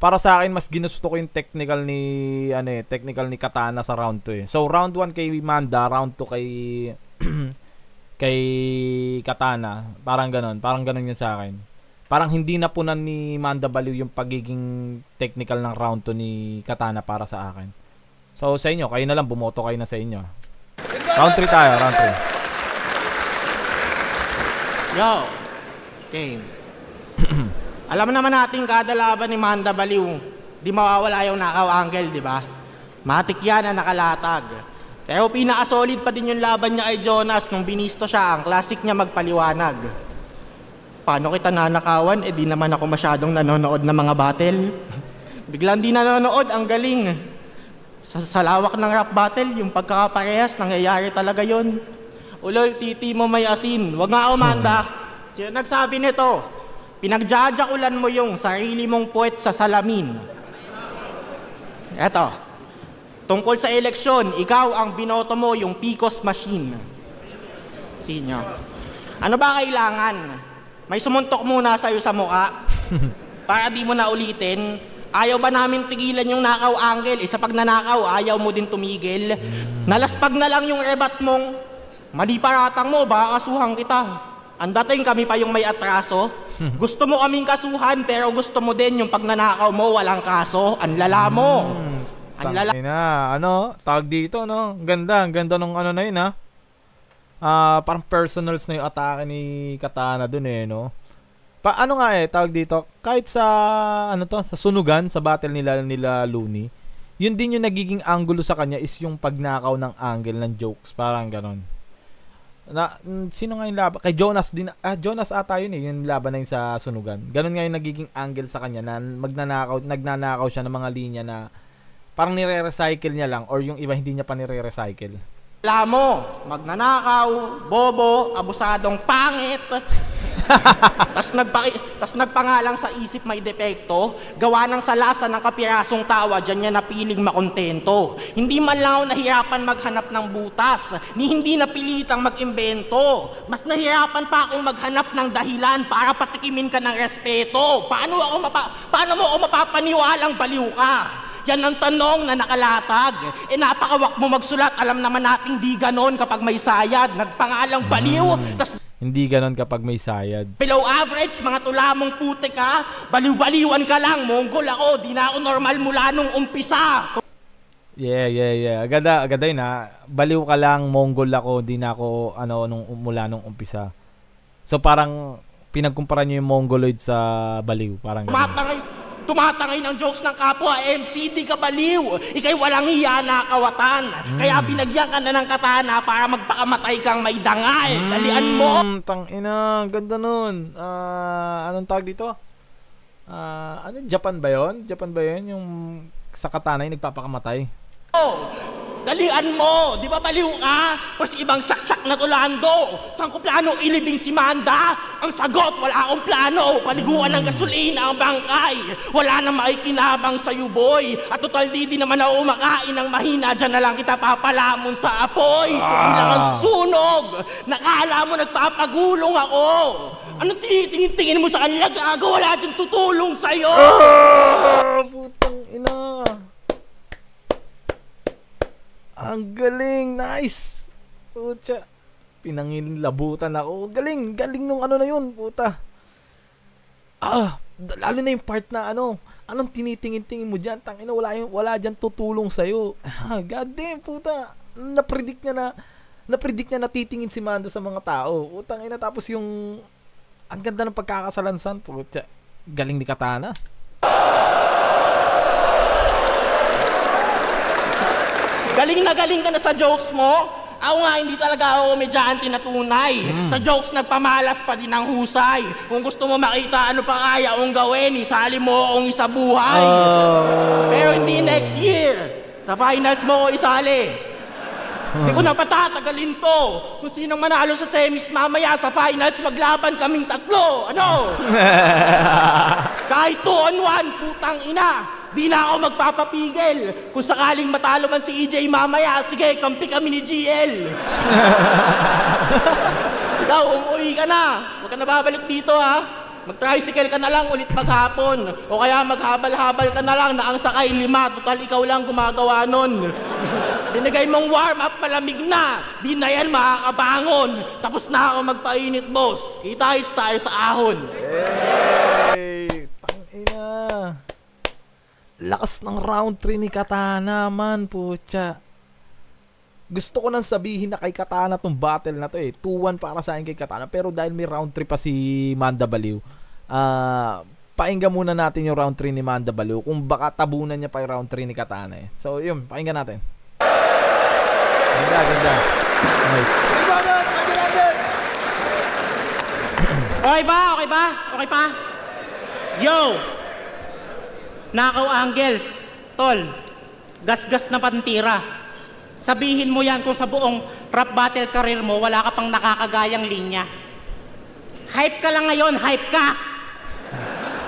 para sa akin mas ginusto ko yung technical ni Katana sa round 2 So round 1 kay Manda, round 2 kay Katana. Parang ganun yun sa akin. Parang hindi napunan ni Manda Baliw yung pagiging technical ng round 2 ni Katana para sa akin. So sa inyo, kayo na lang, bumoto kayo na sa inyo. Round 3 tayo, round 3. Yo, game. Alam naman natin kada laban ni Manda Baliw, di mawawala yung knockout angle, di ba? Matik yan na nakalatag. Pero pinaka-solid pa din yung laban niya kay Jonas nung binisto siya, ang classic niya magpaliwanag. Paano kita nanakawan? Di naman ako masyadong nanonood ng mga battle. Biglang di nanonood, ang galing. Sa lawak ng rap battle, yung pagkakaparehas, nangyayari talaga yon. Ulol, titi mo may asin. Wag nga Manda. Sino nagsabi nito? Pinagjajakulan mo yung sarili mong puwet sa salamin. Eto, tungkol sa eleksyon, ikaw ang binoto mo yung PCOS machine. Sino? Ano ba kailangan? May sumuntok muna sa'yo sa muka para di mo na ulitin. Ayaw ba namin tigilan yung nakaw angle? Sa pag nanakaw, ayaw mo din tumigil. Nalaspag na lang yung rebat mong mali paratang mo, baka kasuhan kita. Ang dating kami pa yung may atraso. Gusto mo kaming kasuhan, pero gusto mo din yung pag nanakaw mo, walang kaso. Ang lala mo. Ang lala. Ano, tawag dito, no? Ang ganda nung ano na yun, ha? Parang personals na yung atake ni Katana dun, no? Ano nga tawag dito, kahit sa, sa sunugan, sa battle nila Looney, yun din yung nagiging angulo sa kanya is yung pagnakaw ng angle ng jokes, parang ganon. Sino nga yung laban? Kay Jonas din. Jonas ata yun yung laban na yun sa sunugan. Ganun nga yung nagiging angle sa kanya na nagnanakaw siya ng mga linya na parang nire-recycle niya lang or yung iba hindi niya pa nire-recycle. Alam mo, magnanakaw, bobo, abusadong pangit. tas nagpangalang sa isip may depekto, gawa ng salasa ng kapirasong tawa, dyan niya napiling makontento. Hindi man lang ako nahirapan maghanap ng butas, ni hindi napilitang mag-imbento. Mas nahirapan pa akong maghanap ng dahilan para patikimin ka ng respeto. Paano mo ako mapapaniwalang baliw ka? Yan ang tanong na nakalatag. Napakawak mo magsulat. Alam naman nating di ganon kapag may sayad. Nagpangalang baliw. Hindi ganon kapag may sayad. Below average, mga tula mong putik ka. Baliw-baliwan ka lang. Monggol ako. Di na ako normal mula nung umpisa. Yeah. Agada yun ha. Baliw ka lang, monggol ako. Di na ako mula nung umpisa. So parang pinagkumpara niyo yung mongoloid sa baliw. Parang ganon. Tumatangay ng jokes ng kapwa, MC, di ka baliw. Ika'y walang hiya na kawatan. Kaya binagyan ka na ng katana para magpakamatay kang may dangal. Dalian mo. Tangina, ganda nun. Anong tawag dito? Japan ba yun? Yung sa katana yung nagpapakamatay? Dalian mo! Di ba baliw ka? Pas ibang saksak na tulando. Saan ko plano ilibing si Manda? Ang sagot, wala akong plano. Paliguan ng gasolina ang bangkay. Wala nang maikinabang sa'yo, boy. At total di naman ako umakain ng mahina. Diyan na lang kita papalamon sa apoy. Tuloy lang ang sunog. Nakala mo nagpapagulong ako. Anong tinitingin mo sa kanila, gago? Wala dyan tutulong sa'yo. Putang ina. Ang galing, nice. Pucha. Pinangilabutan ako. Galing nung na yun, puta. Lalo na yung part na anong tinitingin-tingin mo diyan? Tangina, wala diyan tutulong sa iyo. God damn, puta. Na-predict niya na titingin si Manda sa mga tao. Utang ina, tapos yung ang ganda ng pagkakasalansan, puta. Galing ni Katana. Galing ka na sa jokes mo. Ako nga, hindi talaga ako medyante na tunay. Sa jokes, nagpamalas pa din ang husay. Kung gusto mo makita ano pa kaya akong gawin, isali mo akong isa buhay. Pero hindi next year. Sa finals mo ako isali. Hindi ko na patatagalin to. Kung sinong manalo sa semis mamaya sa finals, maglaban kaming tatlo. Ano? Kahit 2-on-1, putang ina. Di na ako magpapapigil. Kung sakaling matalo man si EJ mamaya, sige, kampi kami ni GL. Ikaw, umuwi ka na. Huwag ka na babalik dito, ha? Mag-tricycle ka na lang ulit maghapon. O kaya maghabal-habal ka na lang na ang sakay 5. Total, ikaw lang gumagawa nun. Binigay mong warm-up, malamig na. Di na yan makakabangon. Tapos na ako magpainit, boss. Kita-hits tayo sa ahon. Hey, tangina. Lakas ng round 3 ni Katana, man, pucha. Gusto ko nang sabihin na kay Katana tong battle na to 2-1 para sa akin kay Katana. Pero dahil may round 3 pa si Manda Baliw, pakinggan muna natin yung round 3 ni Manda Baliw. Kung baka tabunan niya pa yung round 3 ni Katana eh. So, yun, pakinggan natin. Ganda. Nice. Okay ba? Yo! Nakaw Angels, tol. Gasgas na pantira. Sabihin mo yan kung sa buong rap battle career mo, wala ka pang nakakagayang linya. Hype ka lang ngayon, hype ka!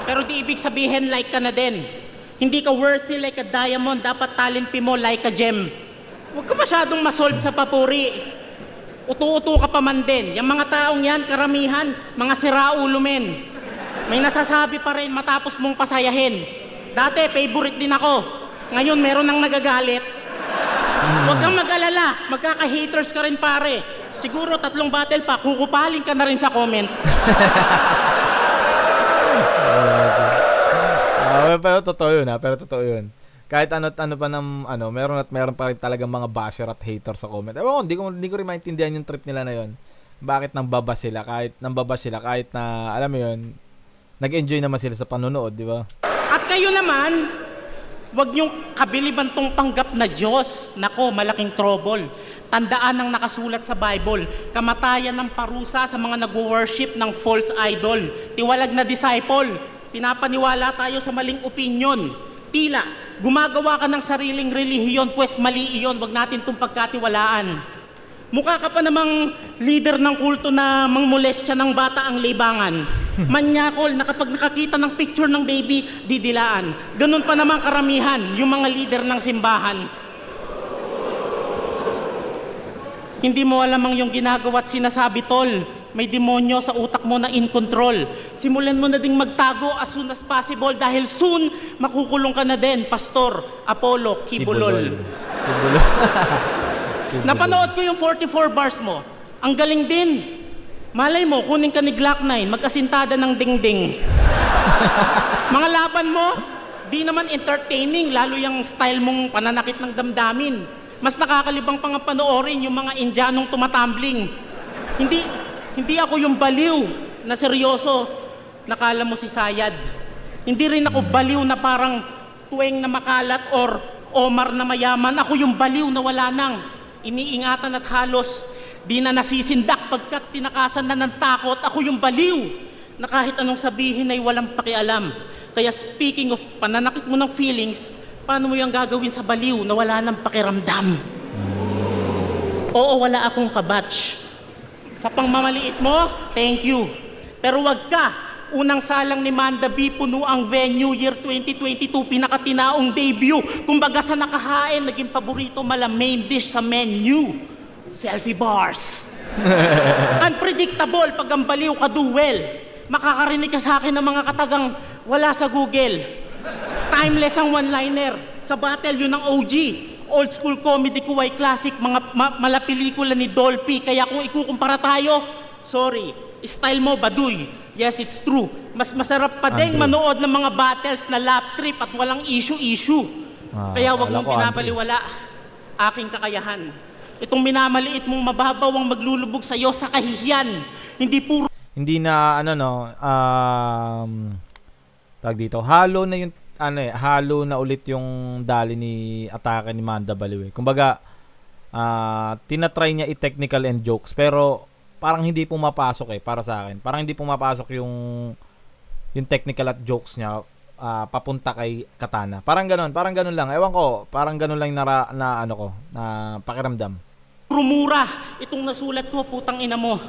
Pero di ibig sabihin like ka na din. Hindi ka worthy like a diamond, dapat talent mo like a gem. Huwag ka masyadong masolve sa papuri. Utu-utu ka pa man din. Yung mga taong yan, karamihan, mga siraulo men. May nasasabi pa rin matapos mong pasayahin. Dati, favorite din ako. Ngayon, meron nang nagagalit. Huwag kang mag-alala. Magkaka-haters ka rin pare. Siguro 3 battle pa, kukupaling ka na rin sa comment. Pero totoo yun. Kahit ano pa ng meron pa rin talagang mga basher at hater sa comment. Hindi ko rin maintindihan yung trip nila na yon. Bakit nambaba sila kahit na alam mo yun, nag-enjoy naman sila sa panonood, di ba? At kayo naman, wag niyong kabilibantong panggap na Diyos. Nako, malaking trouble. Tandaan ang nakasulat sa Bible, kamatayan ng parusa sa mga nag-worship ng false idol. Tiwalag na disciple, pinapaniwala tayo sa maling opinion. Tila, gumagawa ka ng sariling relihiyon, pues mali iyon, wag natin itong pagkatiwalaan. Mukha ka pa namang leader ng kulto na mangmolestya ng bata ang libangan. Manyakol na kapag nakakita ng picture ng baby, didilaan. Ganun pa naman karamihan, yung mga leader ng simbahan. Hindi mo alam ang yung ginagawa at sinasabi, tol. May demonyo sa utak mo na in control. Simulan mo na ding magtago as soon as possible dahil soon makukulong ka na din, Pastor Apollo Kibulol. Napanood ko yung 44 bars mo. Ang galing din. Malay mo, kunin ka ni Glock 9, magkasintada ng dingding. Mga laban mo, di naman entertaining, lalo yung style mong pananakit ng damdamin. Mas nakakalibang pang panoorin yung mga Indianong tumatumbling. Hindi ako yung baliw na seryoso. Nakala mo si Sayad. Hindi rin ako baliw na parang tuweng na makalat or Omar na mayaman. Ako yung baliw na wala nang iniingatan at halos di na nasisindak pagkat tinakasan na ng takot. Ako yung baliw na kahit anong sabihin ay walang pakialam. Kaya speaking of pananakit mo ng feelings, paano mo yung gagawin sa baliw na wala nang pakiramdam? Oo, wala akong kabatch. Sa pangmamaliit mo, thank you. Pero wag ka. Unang salang ni Manda B, puno ang venue, year 2022, pinakatinaong debut. Kumbaga sa nakahain, naging paborito mala main dish sa menu. Selfie bars. Unpredictable pag ang baliw ka duel. Makakarinig ka sa akin ng mga katagang wala sa Google. Timeless ang one-liner. Sa battle, yun ang OG. Old school comedy ko ay classic, mga malapelikula ni Dolphy. Kaya kung ikukumpara tayo, sorry, style mo baduy. Yes, it's true. Mas masarap pa din manood ng mga battles na lap trip at walang issue-issue. Kaya wag mong pinapaliwala aking kakayahan. Itong minamaliit mong mababaw ang maglulubog sa'yo sa kahihiyan. Hindi na tag dito, halo na ulit yung dali ni atake ni Manda Baliw. Kumbaga, tinatry niya i-technical and jokes pero parang hindi pumapasok para sa akin. Parang hindi pumapasok yung technical at jokes niya papunta kay Katana. Parang ganun lang. Ewan ko, parang ganun lang na pakiramdam. Rumura itong nasulat ko, putang ina mo.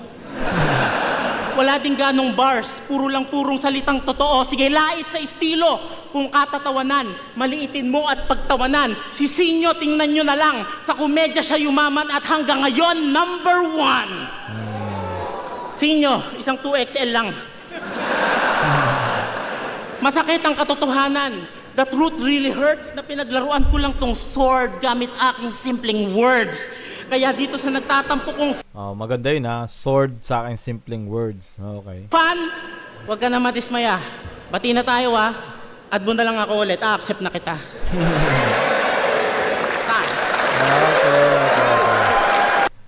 Wala din ganong bars, purong salitang totoo. Sige, lait sa estilo. Kung katatawanan, maliitin mo at pagtawanan. Si Sinyo, tingnan nyo na lang. Sa komedya siya yumaman at hanggang ngayon, #1. Sinyo, isang 2XL lang. Masakit ang katotohanan. The truth really hurts na pinaglaruan ko lang tong sword gamit aking simpleng words. Kaya dito sa nagtatampo kong maganda yun sword sa aking simpleng words. Okay. Fan, huwag ka na madismaya. Bati na tayo Add mo na lang ako ulit. Accept na kita. Okay.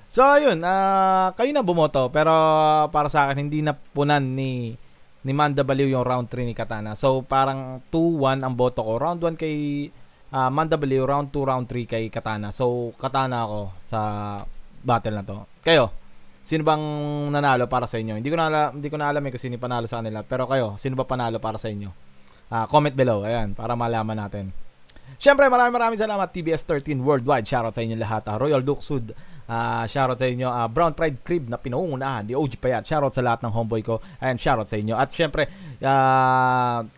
So ayun, kayo na bumoto pero para sa akin hindi na punan ni ni Manda Baliw yung round 3 ni Katana. So parang 2-1 ang boto ko. Round 1 kay Manda Baliw, round 2, round 3 kay Katana. So Katana ako sa battle na to. Kayo, sino bang nanalo para sa inyo? Hindi ko na alam kung sino panalo sa kanila. Pero kayo, sino ba panalo para sa inyo? Comment below, ayan, para malaman natin. Siyempre, maraming salamat TBS 13 Worldwide. Shoutout sa inyo lahat. Royal Duke Sud, shoutout sa inyo. Brown Pride Crib na pinungunahan, di OG Payat. Shoutout sa lahat ng homeboy ko. Ayan, shoutout sa inyo. At siyempre,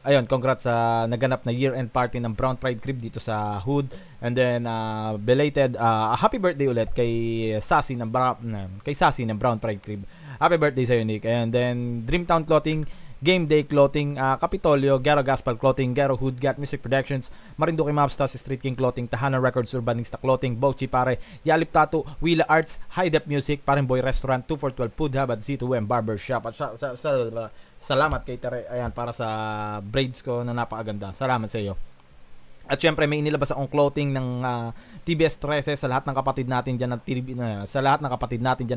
ayun, congrats sa naganap na year-end party ng Brown Pride Crib dito sa Hood. And then, belated happy birthday ulit kay Sassy ng Brown Pride Crib. Happy birthday sa iyo, Nick. And then, Dreamtown Clothing, Game Day Clothing, Capitolio, Garo Gaspal Clothing, Garo Hood, Gat Music Productions, Marinduque Mobstars, Street King Clothing, Tahanan Records, Urbanista Clothing, Bochi Pare, Yalip Tattoo, Willa Arts, High Dep Music, Paring Boy Restaurant, 2412 Food Hub at C2M Barber Shop. At salamat kay Tere, ayan, para sa braids ko na napakaganda. Salamat sa iyo. At syempre may inilabas akong clothing ng TBS 13 sa lahat ng kapatid natin diyan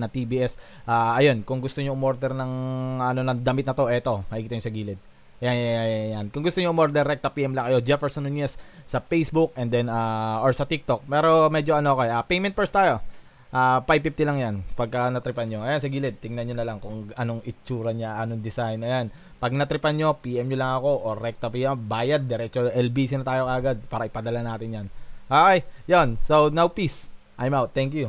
ng TBS. Ayun, kung gusto niyo umorder ng ng damit na to, eto, makikita niyo sa gilid. Yan. Kung gusto niyo umorder, rekta PM lang kayo, Jefferson Nunez sa Facebook and then or sa TikTok. Pero medyo payment first tayo. 550 lang yan pagka natripan nyo. Ayan sa gilid, tingnan nyo na lang kung anong itsura nya, anong design. Ayan, pag natripan nyo, PM nyo lang ako or rekta PM, bayad, diretso LBC na tayo agad para ipadala natin yan. Okay, yan. So now peace, I'm out, thank you.